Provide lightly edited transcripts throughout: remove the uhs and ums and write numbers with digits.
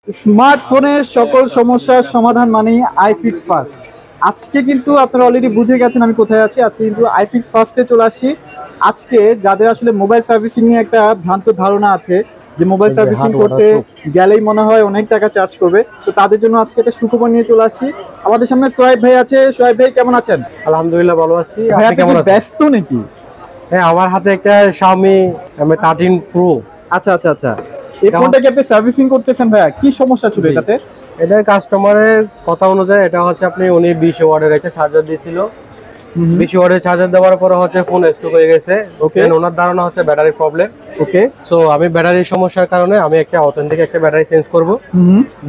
স্মার্টফোনের সকল সমস্যার সমাধান মানেই আইফিক্স ফার্স্ট। আজকে কিন্তু আপনারা অলরেডি বুঝে গেছেন আমি কোথায় আছি। আজকে কিন্তু আইফিক্স ফার্স্টে চলে আসি। আজকে যাদের আসলে মোবাইল সার্ভিসিং নিয়ে একটা ভ্রান্ত ধারণা আছে যে মোবাইল সার্ভিসিং করতে গেলেই মনে হয় অনেক টাকা চার্জ করবে, তো তাদের জন্য আজকে একটা সুখবর নিয়ে চলে আসি। আমাদের সামনে সোহাইব ভাই আছে। সোহাইব ভাই কেমন আছেন? আলহামদুলিল্লাহ ভালো আছি। ভাই আপনি কেমন আছেন? ব্যস্ত নাকি? হ্যাঁ, আমার হাতে একটা Xiaomi Mi 13 Pro। আচ্ছা আচ্ছা আচ্ছা, এই ফোনটা কি আপনি সার্ভিসিং করতেছেন ভাইয়া? কি সমস্যা ছিল এটাতে? এটা কাস্টমারের কথা অনুযায়ী এটা হচ্ছে উনি 20 ওয়াটের একটা চার্জার দিয়েছিল। 20 ওয়াটের চার্জার দেওয়ার পরে হচ্ছে ফোন স্টক হয়ে গেছে। ওকে, ওনার ধারণা হচ্ছে ব্যাটারি প্রবলেম। ওকে, সো আমি ব্যাটারির সমস্যার কারণে আমি একটা অথেন্টিক একটা ব্যাটারি চেঞ্জ করব।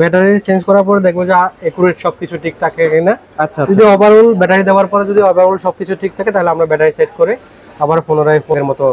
ব্যাটারি চেঞ্জ করার পরে দেখবো যে একুরেট সবকিছু ঠিক থাকে কিনা। আচ্ছা, যদি ওভারঅল ব্যাটারি দেওয়ার পরে যদি ওভারঅল সবকিছু ঠিক থাকে তাহলে আমরা ব্যাটারি সেট করে আবার পুনরায় ফোনের মতো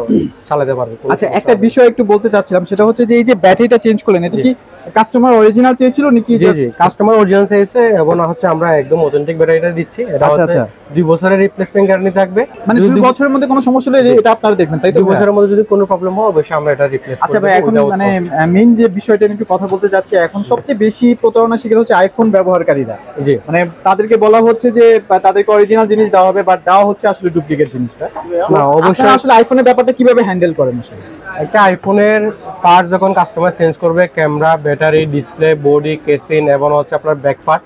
চালাতে পারবো। আচ্ছা, একটা বিষয় একটু বলতে চাচ্ছিলাম, সেটা হচ্ছে যে এই যে ব্যাটারিটা চেঞ্জ করলেন, এটা কি কাস্টমার অরিজিনাল চেয়েছিল নাকি? জি জি, কাস্টমার অরিজিনাল চেয়েছে এবং হচ্ছে আমরা একদম অথেন্টিক ব্যাটারিটা দিচ্ছি। এটা হচ্ছে 2 বছরের রিপ্লেসমেন্ট গ্যারান্টি থাকবে। মানে 2 বছরের মধ্যে কোনো সমস্যা হলে এটা আপনারা দেখবেন, তাই তো? 2 বছরের মধ্যে যদি কোনো প্রবলেম হয় অবশ্যই আমরা এটা রিপ্লেস করব। আচ্ছা ভাই, এখন মানে মেইন যে বিষয়টা নিয়ে একটু কথা বলতে যাচ্ছি, এখন সবচেয়ে বেশি প্রতারণা শিকার হচ্ছে আইফোন ব্যবহারকারীরা। জি, মানে তাদেরকে বলা হচ্ছে যে তাদেরকে অরিজিনাল জিনিস দেওয়া হবে, বাট দেওয়া হচ্ছে আসলে ডুপ্লিকেট জিনিসটা। না, অবশ্যই আসলে আইফোনের ব্যাপারটা কিভাবে হ্যান্ডেল করেন আসলে? একটা আইফোনের পার্ট যখন কাস্টমার চেঞ্জ করবে, camera, battery, display, body, casing এবং হচ্ছে আপনার ব্যাক পার্ট,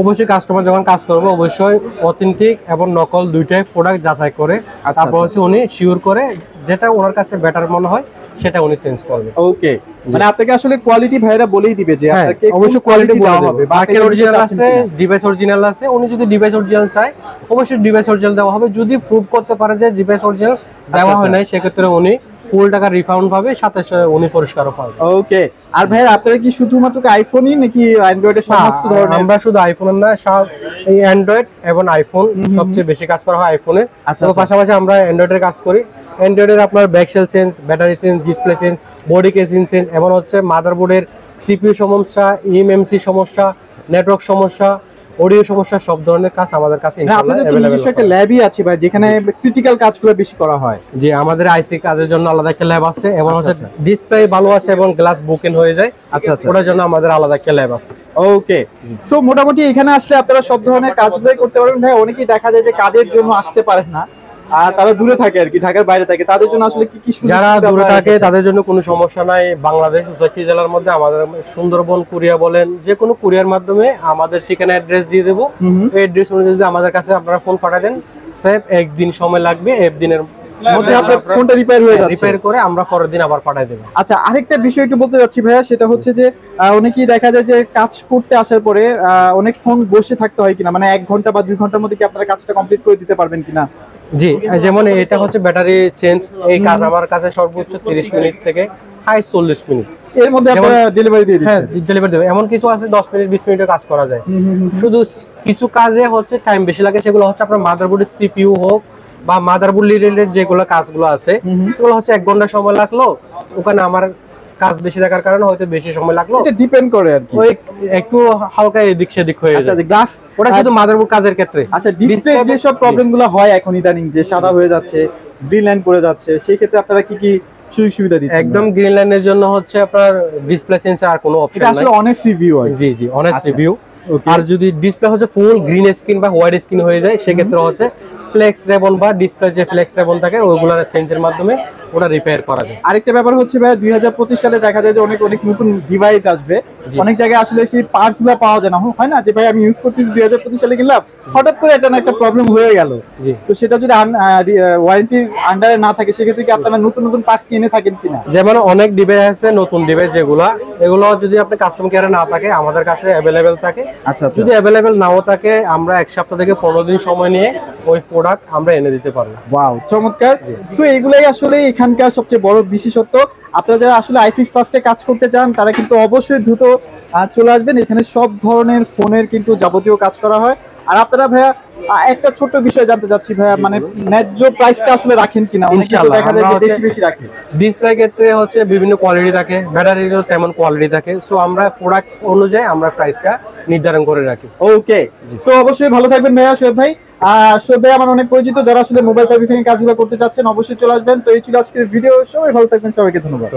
অবশ্যই কাস্টমার যখন কাজ করবে অবশ্যই অথেন্টিক এবং নকল দুইটাই প্রোডাক্ট যাচাই করে তারপর হচ্ছে উনি শিওর করে যেটা ওনার কাছে বেটার মনে হয় সেটা উনি চেঞ্জ করবে। ওকে, মানে আপনাকে আসলে কোয়ালিটি ভাইরা বলেই দিবে যে আপনাকে অবশ্যই কোয়ালিটি দেওয়া হবে। বাকি অরিজিনাল আছে, ডিভাইস অরিজিনাল আছে, উনি যদি ডিভাইস অরিজিনাল চায় অবশ্যই ডিভাইস অরিজিনাল দেওয়া হবে। যদি প্রুভ করতে পারে যে ডিভাইস অরিজিনাল দেওয়া হয় নাই সেক্ষেত্রে উনি ফুল টাকা রিফান্ড পাবে, সাথে উনি পুরস্কারও পাবে। ওকে, আর ভাই আপনারা কি শুধুমাত্র আইফোনই নাকি অ্যান্ড্রয়েডের সমস্ত ধরনের? আমরা শুধু আইফোন না, সব এই অ্যান্ড্রয়েড এবং আইফোন সবচেয়ে বেশি কাজ করা হয় আইফোনে। তো পাশাপাশি আমরা অ্যান্ড্রয়েডের কাজ করি। অ্যান্ড্রয়েডের আপনার back shell change, battery change, display change, body casing change এবং হচ্ছে মাদারবোর্ডের সিপিইউ সমস্যা, ইএমএমসি সমস্যা, নেটওয়ার্ক সমস্যা, অডিও সমস্যা, সব ধরনের কাজ আমাদের কাছে ইনশাআল্লাহ अवेलेबल। নিজস্ব একটা ল্যাবই আছে ভাই যেখানে ক্রিটিক্যাল কাজগুলো বেশি করা হয়। জি, আমাদের আইসি কাজের জন্য আলাদা একটা ল্যাব আছে এবং হচ্ছে ডিসপ্লে ভালো আছে এবং গ্লাস বুকেন হয়ে যায়। আচ্ছা আচ্ছা, ওটার জন্য আমাদের আলাদা একটা ল্যাব আছে। ওকে, সো মোটামুটি এখানে আসলে আপনারা সব ধরনের কাজগুলোই করতে পারবেন ভাই। অনেকেই দেখা যায় যে কাজের জন্য আসতে পারেন না, আর তারা দূরে থাকে আর কি, ঢাকার বাইরে থাকে, তাদের জন্য আসলে কি কি সুযোগ? যারা দূরে থাকে তাদের জন্য কোনো সমস্যা নাই। বাংলাদেশ 64 জেলার মধ্যে আমাদের সুন্দরবন কুরিয়ার বলেন, যে কোনো কুরিয়ার মাধ্যমে আমাদের ঠিকানা অ্যাড্রেস দিয়ে দেবো। এই অ্যাড্রেস অনুযায়ী যদি আমাদের কাছে আপনারা ফোন পাঠিয়ে দেন, সেফ একদিন সময় লাগবে, একদিনের মধ্যে আপনার ফোনটা রিপেয়ার হয়ে যাচ্ছে। রিপেয়ার করে আমরা পরের দিন আবার পাঠিয়ে দেব। আচ্ছা, আরেকটা বিষয় একটু বলতে যাচ্ছি ভাইয়া, সেটা হচ্ছে যে অনেকেই দেখা যায় যে কাজ করতে আসার পরে অনেক ফোন বসে থাকতে হয় কিনা, মানে 1 ঘন্টা বা 2 ঘন্টার মধ্যে কি আপনারা কাজটা কমপ্লিট করে দিতে পারবেন কিনা? জি, যেমন এটা হচ্ছে ব্যাটারি চেঞ্জ, এই কাজ আমার কাছে সর্বোচ্চ 30 মিনিট থেকে হাই 40 মিনিট এর মধ্যে আপনারা ডেলিভারি দিয়ে দিচ্ছেন? হ্যাঁ, ডেলিভারি দেব। এমন কিছু আছে 10 মিনিট 20 মিনিটে কাজ করা যায়। শুধু কিছু কাজে হচ্ছে টাইম বেশি লাগে, সেগুলো হচ্ছে আপনার মাদারবোর্ডের সিপিইউ হোক বা মাদারবোর্ড রিলেটেড যেগুলো কাজগুলো আছে সেগুলো হচ্ছে 1 ঘন্টা সময় লাগলো, ওখানে আমার কাজ বেশি থাকার কারণে হয়তো বেশি সময় লাগলো। এটা ডিপেন্ড করে আর কি, ওই একটু হালকা এদিক সেদিক হয়ে যায়। আচ্ছা, গ্লাস ওটা শুধু মাদারবোর্ড কাজের ক্ষেত্রে। আচ্ছা, ডিসপ্লে যে সব প্রবলেমগুলো হয় এখন ইদানিং, যে সাদা হয়ে যাচ্ছে, গ্রিন লাইন পড়ে যাচ্ছে, সেই ক্ষেত্রে আপনারা কি কি সুযোগ সুবিধা দিচ্ছেন? একদম গ্রিন লাইনের জন্য হচ্ছে আপনার ডিসপ্লে চেঞ্জের আর কোনো অপশন নাই। এটা আসলে অনেস্ট রিভিউ হয়। জি জি, অনেস্ট রিভিউ। আর যদি ডিসপ্লে হচ্ছে ফুল গ্রিন স্ক্রিন বা হোয়াইট স্ক্রিন হয়ে যায় সেক্ষেত্রে হচ্ছে ফ্লেক্স রেবন বা ডিসপ্লে যে ফ্লেক্স রেবন থাকে ওইগুলোর চেঞ্জের মাধ্যমে ওটা রিপেয়ার করা যায়। আরেকটা ব্যাপার হচ্ছে ভাই, 2025 সালে দেখা যায় যে অনেক অনেক নতুন ডিভাইস আসবে, অনেক জায়গায় আসলে সেই পার্টস গুলো পাওয়া যায় না, হয় না যে ভাই আমি ইউজ করতেছি 2025 সালে কিনলাম, হঠাৎ করে একটা না একটা প্রবলেম হয়ে গেল, তো সেটা যদি ওয়ারেন্টির আন্ডারে না থাকে সেক্ষেত্রে কি আপনারা নতুন নতুন পার্টস কিনে থাকেন কিনা? যেমন অনেক ডিভাইস আছে, নতুন ডিভাইস এগুলো যদি আপনি কাস্টমার কেয়ারে না থাকে আমাদের কাছে অ্যাভেলেবেল থাকে। আচ্ছা, যদি অ্যাভেলেবেল নাও থাকে আমরা 1 সপ্তাহ থেকে 15 দিন সময় নিয়ে ওই প্রোডাক্ট আমরা এনে দিতে পারবো। ওয়াও, চমৎকার। সো এগুলাই আসলে এখানকার সবচেয়ে বড় বিশেষত্ব। আপনারা যারা আসলে আইফিক্স ফার্স্টে কাজ করতে চান তারা কিন্তু অবশ্যই দ্রুত চলে আসবেন। এখানে সব ধরনের ফোনের কিন্তু যাবতীয় কাজ করা হয়। আর আপনারা ভাইয়া একটা ছোট্ট বিষয় জানতে চাচ্ছি ভাইয়া, মানে ন্যায্য প্রাইসটা আসলে রাখেন কিনা? অনেকে দেখা যায় যে বেশি বেশি রাখে। ডিসপ্লে ক্ষেত্রে হচ্ছে বিভিন্ন কোয়ালিটি থাকে, ব্যাটারিরও তেমন কোয়ালিটি থাকে। সো আমরা প্রোডাক্ট অনুযায়ী আমরা প্রাইসটা নির্ধারণ করে রাখি। ওকে, সো অবশ্যই ভালো থাকবেন ভাইয়া, শোয়েব ভাই। শোয়েব ভাই আমার অনেক পরিচিত, যারা আসলে মোবাইল সার্ভিসিং এর কাজগুলো করতে চাচ্ছেন অবশ্যই চলে আসবেন। তো এই ছিল আজকের ভিডিও, সবাই ভালো থাকবেন, সবাইকে ধন্যবাদ।